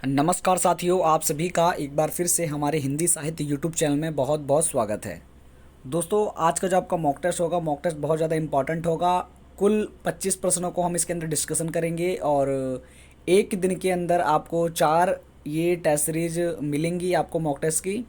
नमस्कार साथियों, आप सभी का एक बार फिर से हमारे हिंदी साहित्य यूट्यूब चैनल में बहुत बहुत स्वागत है। दोस्तों, आज का जो आपका मॉक टेस्ट होगा, मॉक टेस्ट बहुत ज़्यादा इंपॉर्टेंट होगा। कुल 25 प्रश्नों को हम इसके अंदर डिस्कशन करेंगे और एक दिन के अंदर आपको 4 ये टेस्ट सीरीज मिलेंगी आपको मॉक टेस्ट की।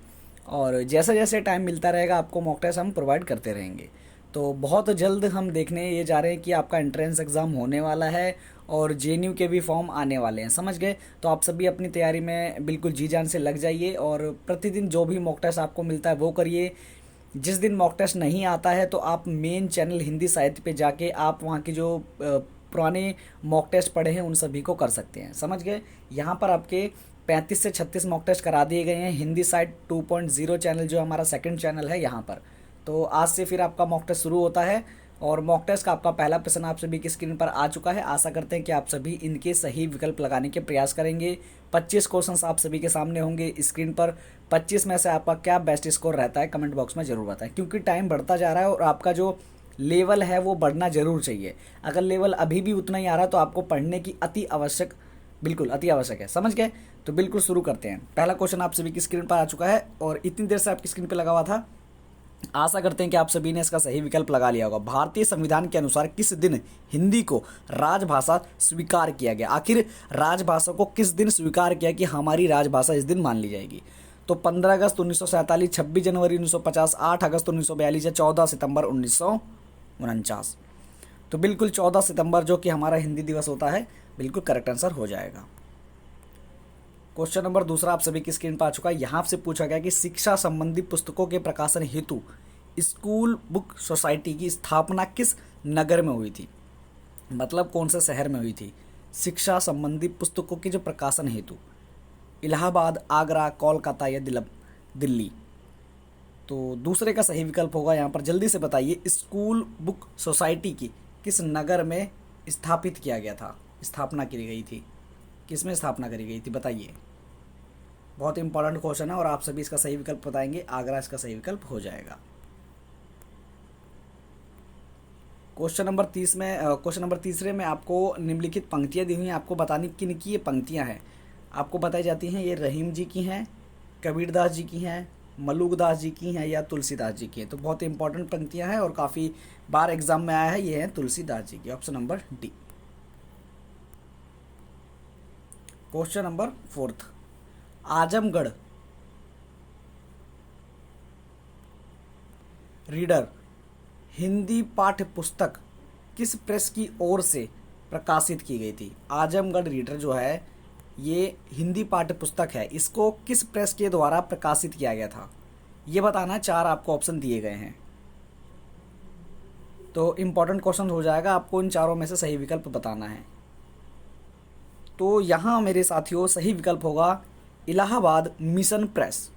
और जैसे जैसे टाइम मिलता रहेगा आपको मॉक टेस्ट हम प्रोवाइड करते रहेंगे। तो बहुत जल्द हम देखने ये जा रहे हैं कि आपका एंट्रेंस एग्ज़ाम होने वाला है और जेएनयू के भी फॉर्म आने वाले हैं, समझ गए। तो आप सभी अपनी तैयारी में बिल्कुल जी जान से लग जाइए और प्रतिदिन जो भी मॉक टेस्ट आपको मिलता है वो करिए। जिस दिन मॉक टेस्ट नहीं आता है तो आप मेन चैनल हिंदी साहित्य पे जाके आप वहाँ की जो पुराने मॉक टेस्ट पढ़े हैं उन सभी को कर सकते हैं, समझ गए। यहाँ पर आपके 35 से 36 मॉक टेस्ट करा दिए गए हैं हिंदी साइट 2.0 चैनल, जो हमारा सेकंड चैनल है यहाँ पर। तो आज से फिर आपका मॉक टेस्ट शुरू होता है और मॉक टेस्ट का आपका पहला प्रश्न आप सभी की स्क्रीन पर आ चुका है। आशा करते हैं कि आप सभी इनके सही विकल्प लगाने के प्रयास करेंगे। 25 क्वेश्चंस आप सभी के सामने होंगे स्क्रीन पर। 25 में से आपका क्या बेस्ट स्कोर रहता है कमेंट बॉक्स में ज़रूर बताएं, क्योंकि टाइम बढ़ता जा रहा है और आपका जो लेवल है वो बढ़ना ज़रूर चाहिए। अगर लेवल अभी भी उतना ही आ रहा है तो आपको पढ़ने की अति आवश्यक, बिल्कुल अति आवश्यक है, समझ गए। तो बिल्कुल शुरू करते हैं। पहला क्वेश्चन आप सभी की स्क्रीन पर आ चुका है और इतनी देर से आपकी स्क्रीन पर लगा हुआ था। आशा करते हैं कि आप सभी ने इसका सही विकल्प लगा लिया होगा। भारतीय संविधान के अनुसार किस दिन हिंदी को राजभाषा स्वीकार किया गया? आखिर राजभाषा को किस दिन स्वीकार किया कि हमारी राजभाषा इस दिन मान ली जाएगी? तो 15 अगस्त 1947, 26 जनवरी 1950, 8 अगस्त 1942 या 14 सितंबर 1949। तो बिल्कुल 14 सितंबर जो कि हमारा हिंदी दिवस होता है, बिल्कुल करेक्ट आंसर हो जाएगा। क्वेश्चन नंबर दूसरा आप सभी की स्क्रीन पर आ चुका है। यहाँ से पूछा गया कि शिक्षा संबंधी पुस्तकों के प्रकाशन हेतु स्कूल बुक सोसाइटी की स्थापना किस नगर में हुई थी? मतलब कौन से शहर में हुई थी? शिक्षा संबंधी पुस्तकों के जो प्रकाशन हेतु इलाहाबाद, आगरा, कोलकाता या दिल्ली। तो दूसरे का सही विकल्प होगा यहाँ पर, जल्दी से बताइए। स्कूल बुक सोसाइटी की किस नगर में स्थापित किया गया था, स्थापना की गई थी, किसमें स्थापना करी गई थी बताइए। बहुत इंपॉर्टेंट क्वेश्चन है और आप सभी इसका सही विकल्प बताएंगे। आगरा इसका सही विकल्प हो जाएगा। क्वेश्चन नंबर तीसरे में आपको निम्नलिखित पंक्तियां दी हुई हैं। आपको बतानी किन की ये पंक्तियां हैं। आपको बताई जाती हैं ये रहीम जी की हैं, कबीरदास जी की हैं, मलुकदास जी की हैं या तुलसीदास जी की हैं। तो बहुत इंपॉर्टेंट पंक्तियां हैं और काफ़ी बार एग्जाम में आया है। ये है तुलसीदास जी की, option number D. Question number fourth, Azamgarh reader Hindi पाठ्य पुस्तक किस प्रेस की ओर से प्रकाशित की गई थी? आजमगढ़ रीडर जो है ये हिंदी पाठ्य पुस्तक है, इसको किस प्रेस के द्वारा प्रकाशित किया गया था ये बताना है। 4 आपको ऑप्शन दिए गए हैं, तो इंपॉर्टेंट क्वेश्चन हो जाएगा। आपको इन चारों में से सही विकल्प बताना है। तो यहाँ मेरे साथियों सही विकल्प होगा Allahabad mission press,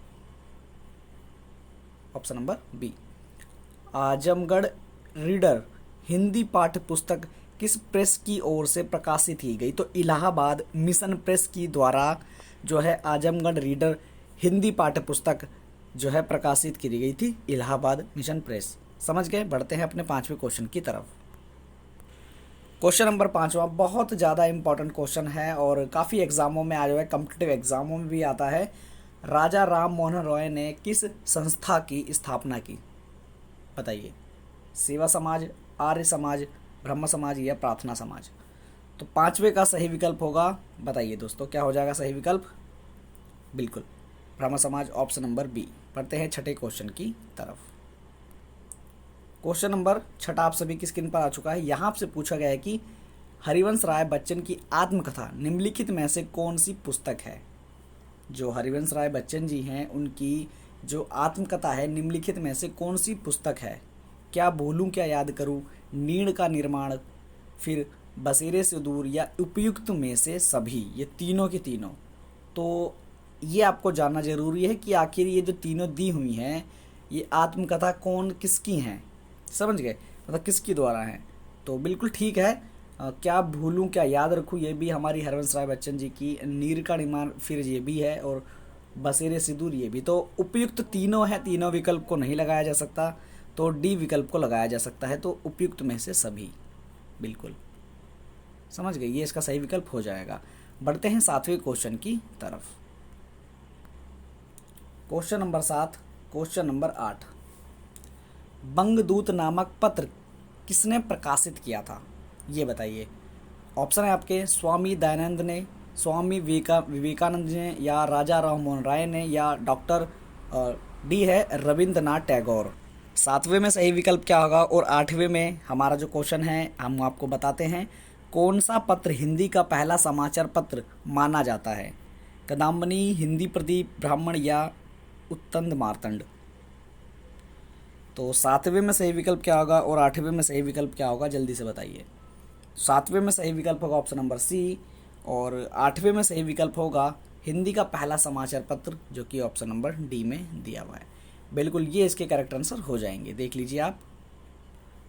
option number B. Azamgarh reader Hindi पाठ्य पुस्तक किस प्रेस की ओर से प्रकाशित की गई? तो इलाहाबाद मिशन प्रेस की द्वारा जो है आजमगढ़ रीडर हिंदी पाठ्य पुस्तक जो है प्रकाशित की गई थी, इलाहाबाद मिशन प्रेस। समझ गए। बढ़ते हैं अपने 5वें क्वेश्चन की तरफ। क्वेश्चन नंबर 5वां बहुत ज़्यादा इंपॉर्टेंट क्वेश्चन है और काफ़ी एग्जामों में आ जाए, कॉम्पिटिटिव एग्जामों में भी आता है। राजा राम मोहन रॉय ने किस संस्था की स्थापना की बताइए? सेवा समाज, आर्य समाज, ब्रह्म समाज या प्रार्थना समाज। तो 5वें का सही विकल्प होगा, बताइए दोस्तों क्या हो जाएगा सही विकल्प? बिल्कुल ब्रह्म समाज, ऑप्शन नंबर बी। पढ़ते हैं 6ठे क्वेश्चन की तरफ। क्वेश्चन नंबर 6 आप सभी की स्क्रीन पर आ चुका है। यहाँ से पूछा गया है कि हरिवंश राय बच्चन की आत्मकथा निम्नलिखित में से कौन सी पुस्तक है? जो हरिवंश राय बच्चन जी हैं उनकी जो आत्मकथा है निम्नलिखित में से कौन सी पुस्तक है? क्या भूलूं क्या याद करूं, नीड़ का निर्माण, फिर बसेरे से दूर या उपयुक्त में से सभी, ये तीनों की तीनों। तो ये आपको जानना जरूरी है कि आखिर ये जो तीनों दी हुई हैं ये आत्मकथा कौन किसकी हैं, समझ गए, मतलब किसकी द्वारा हैं। तो बिल्कुल ठीक है। क्या भूलूं क्या याद रखूं ये भी हमारी हरिवंश राय बच्चन जी की, नीर का निर्माण फिर ये भी है और बसेरे से दूर ये भी। तो उपयुक्त तीनों है, तीनों विकल्प को नहीं लगाया जा सकता, तो डी विकल्प को लगाया जा सकता है। तो उपयुक्त में से सभी, बिल्कुल समझ गए, ये इसका सही विकल्प हो जाएगा। बढ़ते हैं 7वें क्वेश्चन की तरफ। क्वेश्चन नंबर 7, क्वेश्चन नंबर 8, बंगदूत नामक पत्र किसने प्रकाशित किया था, ये बताइए। ऑप्शन है आपके स्वामी दयानंद ने, स्वामी विवेकानंद ने, या राजा राममोहन राय ने, या डॉक्टर डी है रविंद्रनाथ टैगोर। 7वें में सही विकल्प क्या होगा और 8वें में हमारा जो क्वेश्चन है हम आपको बताते हैं। कौन सा पत्र हिंदी का पहला समाचार पत्र माना जाता है? कदम्बनी, हिंदी प्रदीप, ब्राह्मण या उत्तंद मार्तंड। तो 7वें में सही विकल्प क्या होगा और 8वें में सही विकल्प क्या होगा, जल्दी से बताइए। 7वें में सही विकल्प होगा ऑप्शन नंबर सी, और 8वें में सही विकल्प होगा हिंदी का पहला समाचार पत्र, जो कि ऑप्शन नंबर डी में दिया हुआ है। बिल्कुल ये इसके करेक्ट आंसर हो जाएंगे, देख लीजिए आप,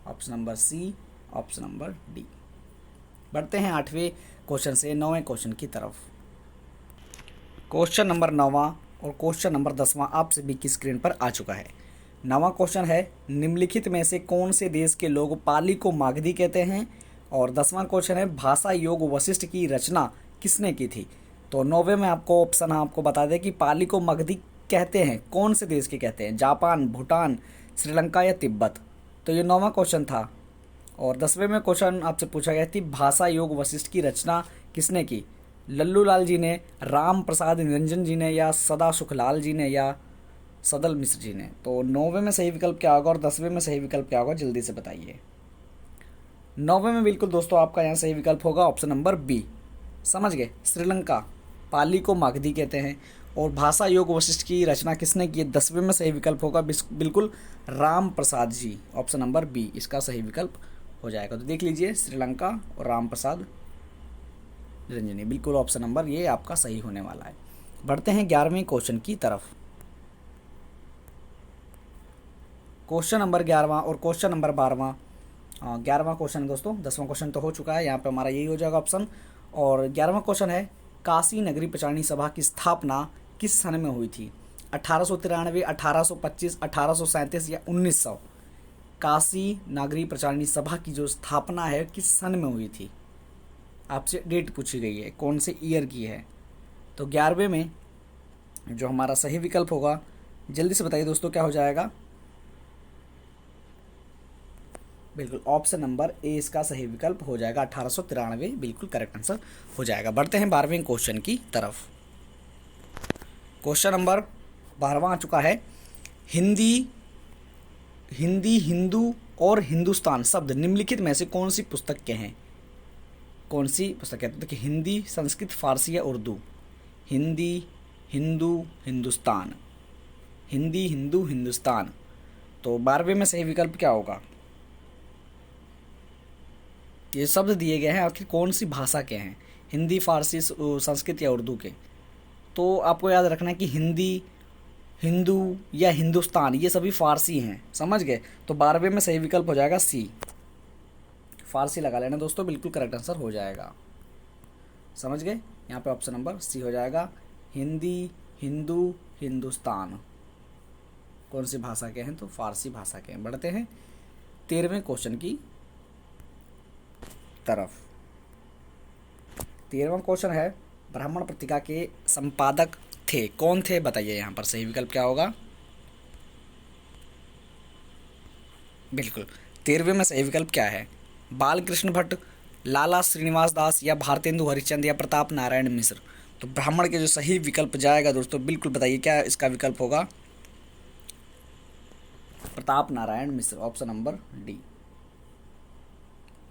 option number C, option number D. बढ़ते हैं 8वें क्वेश्चन से 9वें क्वेश्चन की तरफ। क्वेश्चन नंबर 9वां और क्वेश्चन नंबर 10वां आप सभी की स्क्रीन पर आ चुका है। 9वां क्वेश्चन है, निम्नलिखित में से कौन से देश के लोग पाली को मागधी कहते हैं? और 10वां क्वेश्चन है, भाषा योग वशिष्ठ की रचना किसने की थी? तो 9वें में आपको ऑप्शन आपको बता दें कि पाली को मगधी कहते हैं, कौन से देश के कहते हैं? जापान, भूटान, श्रीलंका या तिब्बत। तो ये 9वां क्वेश्चन था। और 10वें में क्वेश्चन आपसे पूछा गया थी, भाषा योग वशिष्ठ की रचना किसने की? लल्लू लाल जी ने, राम प्रसाद निरंजन जी ने, या सदा सुखलाल जी ने, या सदल मिश्र जी ने। तो 9वें में सही विकल्प क्या होगा और 10वें में सही विकल्प क्या होगा, जल्दी से बताइए। 9वें में बिल्कुल दोस्तों आपका यहाँ सही विकल्प होगा ऑप्शन नंबर बी, समझ गए, श्रीलंका। पाली को मागधी कहते हैं। और भाषा योग वशिष्ठ की रचना किसने की? 10वें में सही विकल्प होगा बिल्कुल Ram Prasad ji, option number B इसका सही विकल्प हो जाएगा। तो देख लीजिए, श्रीलंका और राम प्रसाद निरंजनी, बिल्कुल ऑप्शन नंबर ये आपका सही होने वाला है। बढ़ते हैं 11वें क्वेश्चन की तरफ। क्वेश्चन नंबर 11वां और क्वेश्चन नंबर 12वां। 11वां क्वेश्चन दोस्तों, 10वां क्वेश्चन तो हो चुका है, यहाँ पे हमारा यही हो जाएगा ऑप्शन। और 11वां क्वेश्चन है, काशी नगरी प्रचारणी सभा की स्थापना किस सन में हुई थी? 1893, 1825, 1837 या 1900। काशी नागरी प्रचारणी सभा की जो स्थापना है किस सन में हुई थी? आपसे डेट पूछी गई है, कौन से ईयर की है। तो 11वें में जो हमारा सही विकल्प होगा, जल्दी से बताइए दोस्तों क्या हो जाएगा। बिल्कुल ऑप्शन नंबर ए इसका सही विकल्प हो जाएगा, 1893 बिल्कुल करेक्ट आंसर हो जाएगा। बढ़ते हैं 12वें क्वेश्चन की तरफ। क्वेश्चन नंबर 12वां आ चुका है, हिंदी, हिंदू और हिंदुस्तान शब्द निम्नलिखित में से कौन सी पुस्तक के हैं? कौन सी पुस्तक है? तो देखिए, हिंदी, संस्कृत, फारसी या उर्दू। हिंदी, हिंदू, हिंदुस्तान, हिंदी, हिंदू, हिंदुस्तान। तो 12वें में सही विकल्प क्या होगा? ये शब्द दिए गए हैं, आखिर कौन सी भाषा के हैं? हिंदी, फारसी, संस्कृत या उर्दू के। तो आपको याद रखना है कि हिंदी, हिंदू या हिंदुस्तान ये सभी फारसी हैं, समझ गए। तो 12वें में सही विकल्प हो जाएगा सी, फारसी लगा लेना दोस्तों, बिल्कुल करेक्ट आंसर हो जाएगा, समझ गए। यहाँ पे ऑप्शन नंबर सी हो जाएगा, हिंदी, हिंदू, हिंदुस्तान। कौन सी भाषा के हैं? तो फारसी भाषा के हैं। बढ़ते हैं 13वें क्वेश्चन की तरफ। 13वां क्वेश्चन है, ब्राह्मण पत्रिका के संपादक थे, कौन थे बताइए। यहाँ पर सही विकल्प क्या होगा? बिल्कुल 13वें में सही विकल्प क्या है? बालकृष्ण भट्ट, लाला श्रीनिवास दास, या भारतेंदु हरिश्चंद्र, या प्रताप नारायण मिश्र। तो ब्राह्मण के जो सही विकल्प जाएगा दोस्तों, बिल्कुल बताइए क्या इसका विकल्प होगा? Pratap Narayan Mishra, option number D.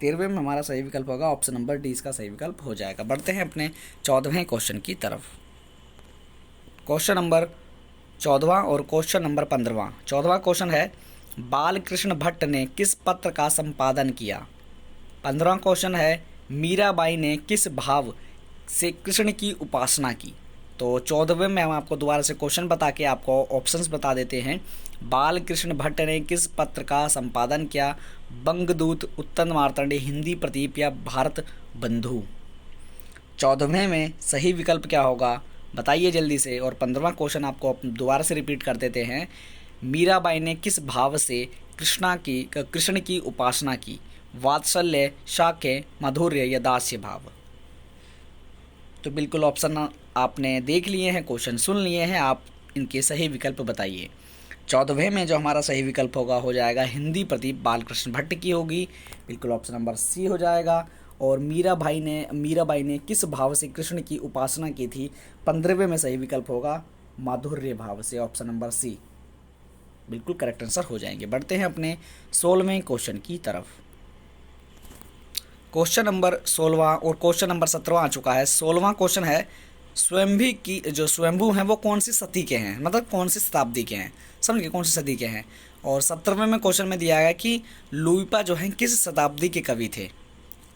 13वें में हमारा सही विकल्प होगा ऑप्शन नंबर डी इसका सही विकल्प हो जाएगा। बढ़ते हैं अपने 14वें क्वेश्चन की तरफ। क्वेश्चन नंबर 14वां और क्वेश्चन नंबर 15वां। 14वां क्वेश्चन है, बालकृष्ण भट्ट ने किस पत्र का संपादन किया? 15वां क्वेश्चन है, मीराबाई ने किस भाव से कृष्ण की उपासना की? तो 14वें में हम आपको दोबारा से क्वेश्चन बता के आपको ऑप्शंस बता देते हैं। बालकृष्ण भट्ट ने किस पत्र का संपादन किया? बंगदूत, उत्तम मार्तंड, हिंदी प्रदीप, या भारत बंधु। 14वें में सही विकल्प क्या होगा बताइए जल्दी से। और 15वां क्वेश्चन आपको दोबारा से रिपीट कर देते हैं। मीराबाई ने किस भाव से कृष्ण की उपासना की? वात्सल्य, शाक्य, माधुर्य, या दास्य भाव। तो बिल्कुल ऑप्शन आपने देख लिए हैं, क्वेश्चन सुन लिए हैं, आप इनके सही विकल्प बताइए। 14वें में जो हमारा सही विकल्प होगा हो जाएगा हिंदी प्रदीप बालकृष्ण भट्ट की होगी, बिल्कुल ऑप्शन नंबर सी हो जाएगा। और मीराबाई ने किस भाव से कृष्ण की उपासना की थी? 15वें में सही विकल्प होगा माधुर्य भाव से, ऑप्शन नंबर सी बिल्कुल करेक्ट आंसर हो जाएंगे। बढ़ते हैं अपने 16वें क्वेश्चन की तरफ। क्वेश्चन नंबर 16वां और क्वेश्चन नंबर 17वां आ चुका है। 16वां क्वेश्चन है स्वयंभी की जो स्वयंभू हैं वो कौन सी सदी के हैं, मतलब कौन सी शताब्दी के हैं, समझ गए, कौन सी सदी के हैं। और 17वें में क्वेश्चन में दिया गया कि लुइपा जो हैं किस शताब्दी के कवि थे।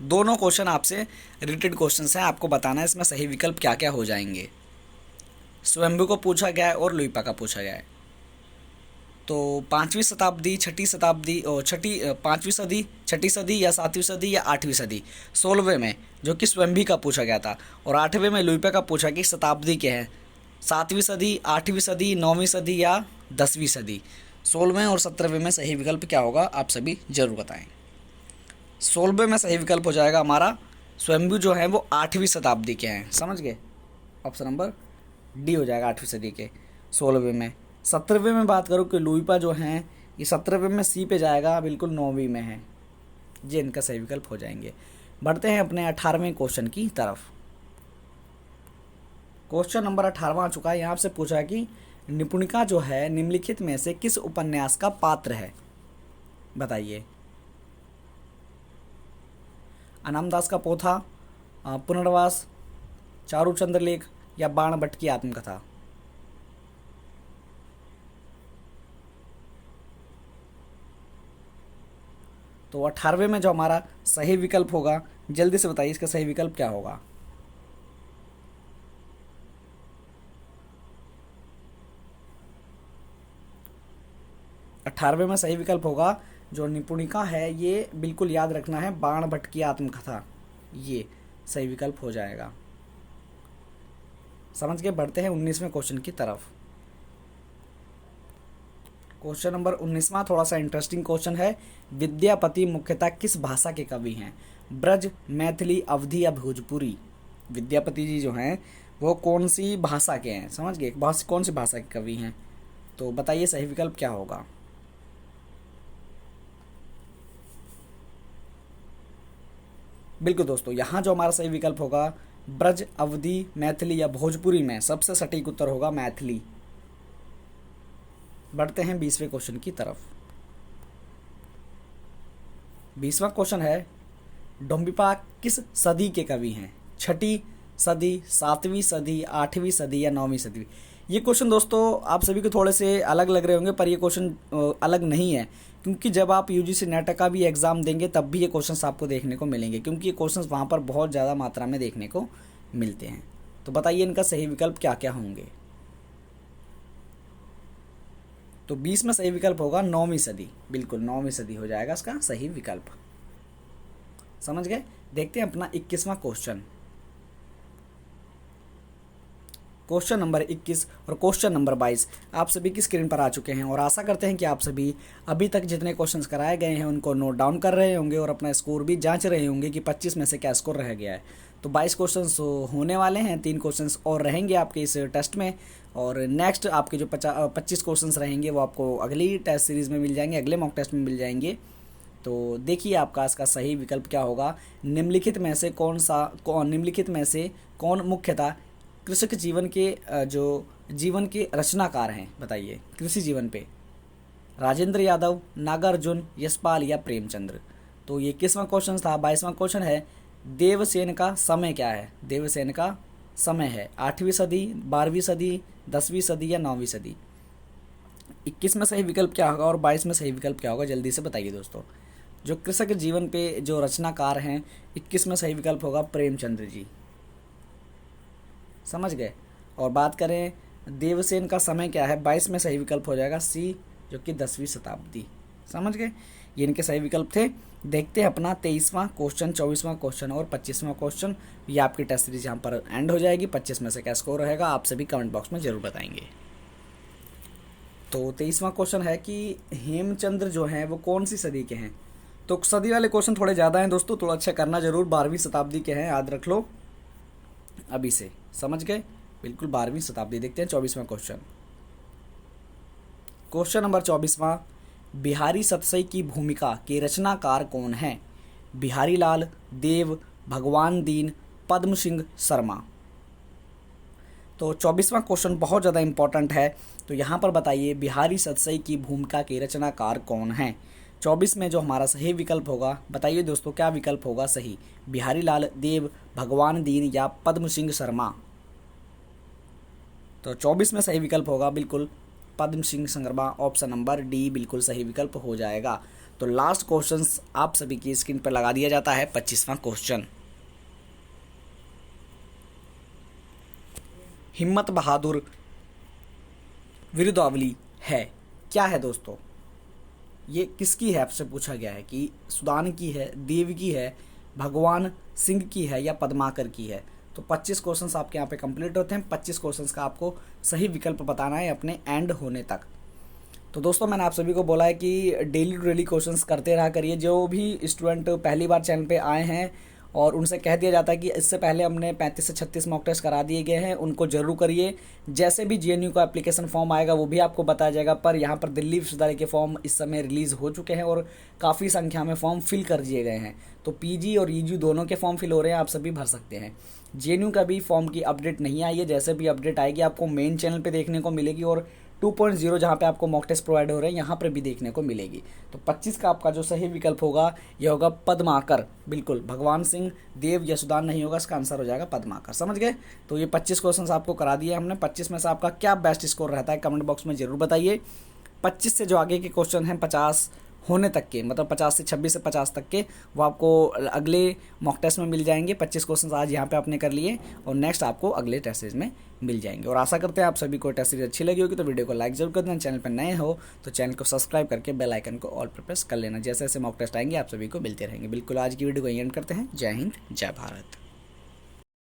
दोनों क्वेश्चन आपसे रिलेटेड क्वेश्चन हैं, आपको बताना है इसमें सही विकल्प क्या क्या हो जाएंगे। स्वयंभू को पूछा गया है और लुइपा का पूछा गया है। तो 5वीं शताब्दी, छठी शताब्दी और पाँचवीं सदी, छठी सदी या 7वीं सदी या 8वीं सदी। 16वें में जो कि स्वयंभी का पूछा गया था, और 8वें में लुइपा का पूछा कि शताब्दी के हैं 7वीं सदी, 8वीं सदी, 9वीं सदी या 10वीं सदी। 16वें और 17वें में सही विकल्प क्या होगा आप सभी जरूर बताएं। 16वें में सही विकल्प हो जाएगा हमारा स्वयंभू जो है वो 8वीं शताब्दी के हैं, समझ गए, ऑप्शन नंबर डी हो जाएगा 8वीं सदी के 16वें में। 17वें में बात करूँ कि लुइपा जो हैं ये 17वें में सी पे जाएगा, बिल्कुल 9वीं में है, ये इनका सही विकल्प हो जाएंगे। बढ़ते हैं अपने 18वें क्वेश्चन की तरफ। क्वेश्चन नंबर 18वां आ चुका है। यहाँ से पूछा है कि निपुणिका जो है निम्नलिखित में से किस उपन्यास का पात्र है, बताइए। अनामदास का पोथा, पुनर्वास, चारूचंद्र लेख या बाण भट्ट की आत्मकथा। तो 18वें में जो हमारा सही विकल्प होगा, जल्दी से बताइए इसका सही विकल्प क्या होगा। अठारहवें में सही विकल्प होगा जो निपुणिका है, ये बिल्कुल याद रखना है, बाण भट्ट की आत्मकथा, ये सही विकल्प हो जाएगा, समझ के। बढ़ते हैं 19वें क्वेश्चन की तरफ। क्वेश्चन नंबर 19वां थोड़ा सा इंटरेस्टिंग क्वेश्चन है। विद्यापति मुख्यतः किस भाषा के कवि हैं? ब्रज, मैथिली, अवधी या भोजपुरी। विद्यापति जी जो हैं वो कौन सी भाषा के हैं, समझ गए, कौन सी भाषा के कवि हैं, तो बताइए सही विकल्प क्या होगा। बिल्कुल दोस्तों, यहाँ जो हमारा सही विकल्प होगा ब्रज, अवधी, मैथिली या भोजपुरी में सबसे सटीक उत्तर होगा मैथिली। बढ़ते हैं 20वें क्वेश्चन की तरफ। 20वां क्वेश्चन है डोम्बिपा किस सदी के कवि हैं? छठी सदी, 7वीं सदी, 8वीं सदी या 9वीं सदी। ये क्वेश्चन दोस्तों आप सभी को थोड़े से अलग लग रहे होंगे, पर ये क्वेश्चन अलग नहीं है, क्योंकि जब आप यूजीसी नेट का भी एग्ज़ाम देंगे तब भी ये क्वेश्चंस आपको देखने को मिलेंगे, क्योंकि ये क्वेश्चंस वहाँ पर बहुत ज़्यादा मात्रा में देखने को मिलते हैं। तो बताइए इनका सही विकल्प क्या क्या होंगे। तो 20 में सही विकल्प होगा 9वीं सदी, बिल्कुल 9वीं सदी हो जाएगा इसका सही विकल्प, समझ गए। देखते हैं अपना 21वां क्वेश्चन। क्वेश्चन नंबर 21 और क्वेश्चन नंबर 22 आप सभी की स्क्रीन पर आ चुके हैं, और आशा करते हैं कि आप सभी अभी तक जितने क्वेश्चंस कराए गए हैं उनको नोट डाउन कर रहे होंगे और अपना स्कोर भी जांच रहे होंगे कि 25 में से क्या स्कोर रह गया है। तो 22 क्वेश्चंस होने वाले हैं, 3 क्वेश्चंस और रहेंगे आपके इस टेस्ट में, और नेक्स्ट आपके जो 25 क्वेश्चन रहेंगे वो आपको अगली टेस्ट सीरीज़ में मिल जाएंगे, अगले मॉक टेस्ट में मिल जाएंगे। तो देखिए आपका इसका सही विकल्प क्या होगा। निम्नलिखित में से कौन मुख्यतः कृषक जीवन के जो जीवन के रचनाकार हैं, बताइए कृषि जीवन पे। राजेंद्र यादव, नागार्जुन, यशपाल या प्रेमचंद्र। तो ये किसवां क्वेश्चन था? 22वां क्वेश्चन है देवसेन का समय क्या है? देवसेन का समय है 8वीं सदी, 12वीं सदी, 10वीं सदी या 9वीं सदी। 21 में सही विकल्प क्या होगा और 22 में सही विकल्प क्या होगा, जल्दी से बताइए दोस्तों। जो कृषक जीवन पे जो रचनाकार हैं, 21 में सही विकल्प होगा प्रेमचंद्र जी, समझ गए। और बात करें देवसेन का समय क्या है, 22 में सही विकल्प हो जाएगा सी, जो कि 10वीं शताब्दी, समझ गए। ये इनके सही विकल्प थे। देखते हैं अपना 23वां क्वेश्चन, 24वां क्वेश्चन और 25वां क्वेश्चन। ये आपकी टेस्ट सीरीज यहाँ पर एंड हो जाएगी। 25 में से क्या स्कोर रहेगा आप सभी कमेंट बॉक्स में जरूर बताएंगे। तो 23वां क्वेश्चन है कि हेमचंद्र जो हैं वो कौन सी सदी के हैं? तो सदी वाले क्वेश्चन थोड़े ज़्यादा हैं दोस्तों, थोड़ा अच्छा करना जरूर। 12वीं शताब्दी के हैं, याद रख लो। अभी से, समझ गए, बिल्कुल 12वीं शताब्दी। देखते हैं 24वां क्वेश्चन। क्वेश्चन नंबर 24वां, बिहारी सतसई की भूमिका के रचनाकार कौन हैं? बिहारी लाल, देव, भगवान दीन, पद्म सिंह शर्मा। तो 24वां क्वेश्चन बहुत ज़्यादा इंपॉर्टेंट है। तो यहाँ पर बताइए बिहारी सतसई की भूमिका के रचनाकार कौन हैं? 24 में जो हमारा सही विकल्प होगा, बताइए दोस्तों क्या विकल्प होगा सही? बिहारी लाल, देव, भगवान दीन या पद्म सिंह शर्मा। तो 24 में सही विकल्प होगा बिल्कुल Padma Singh Sharma, option number D बिल्कुल सही विकल्प हो जाएगा। तो लास्ट क्वेश्चन आप सभी की स्क्रीन पर लगा दिया जाता है, 25वां क्वेश्चन। हिम्मत बहादुर विरुदावली है, क्या है दोस्तों? ये किसकी है आपसे पूछा गया है कि सुदान की है, देव की है, भगवान सिंह की है या पद्माकर की है। तो 25 क्वेश्चंस आपके यहाँ पे कंप्लीट होते हैं। 25 क्वेश्चंस का आपको सही विकल्प बताना है अपने एंड होने तक। तो दोस्तों मैंने आप सभी को बोला है कि डेली टू डेली क्वेश्चंस करते रहा करिए। जो भी स्टूडेंट पहली बार चैनल पे आए हैं और उनसे कह दिया जाता है कि इससे पहले हमने 35 से 36 मॉक टेस्ट करा दिए गए हैं, उनको जरूर करिए। जैसे भी जेएनयू का एप्लीकेशन फॉर्म आएगा वो भी आपको बताया जाएगा। पर यहाँ पर दिल्ली विश्वविद्यालय के फॉर्म इस समय रिलीज़ हो चुके हैं और काफ़ी संख्या में फॉर्म फिल कर दिए गए हैं। तो पीजी और यूजी दोनों के फॉर्म फिल हो रहे हैं, आप सभी भर सकते हैं। जेएनयू का भी फॉर्म की अपडेट नहीं आई है, जैसे भी अपडेट आएगी आपको मेन चैनल पे देखने को मिलेगी और 2.0 जहाँ पे आपको मॉक टेस्ट प्रोवाइड हो रहे हैं यहाँ पर भी देखने को मिलेगी। तो 25 का आपका जो सही विकल्प होगा यह होगा पद्माकर, बिल्कुल भगवान सिंह, देव या सुदान नहीं होगा, इसका आंसर हो जाएगा पद्माकर। समझ गए? तो ये 25 क्वेश्चन आपको करा दिए हमने। 25 में से आपका क्या बेस्ट स्कोर रहता है कमेंट बॉक्स में जरूर बताइए। 25 से जो आगे के क्वेश्चन हैं 50 होने तक के, मतलब 50 से 26 से 50 तक के, वो आपको अगले मॉक टेस्ट में मिल जाएंगे। 25 क्वेश्चन आज यहाँ पे आपने कर लिए और नेक्स्ट आपको अगले टेस्ट सीरीज में मिल जाएंगे। और आशा करते हैं आप सभी को टेस्ट सीरीज अच्छी लगी होगी। तो वीडियो को लाइक जरूर कर देना, चैनल पर नए हो तो चैनल को सब्सक्राइब करके बेल आइकन को ऑल पर प्रेस कर लेना। जैसे जैसे मॉक टेस्ट आएंगे आप सभी को मिलते रहेंगे। बिल्कुल आज की वीडियो को एंड करते हैं। जय हिंद, जय भारत।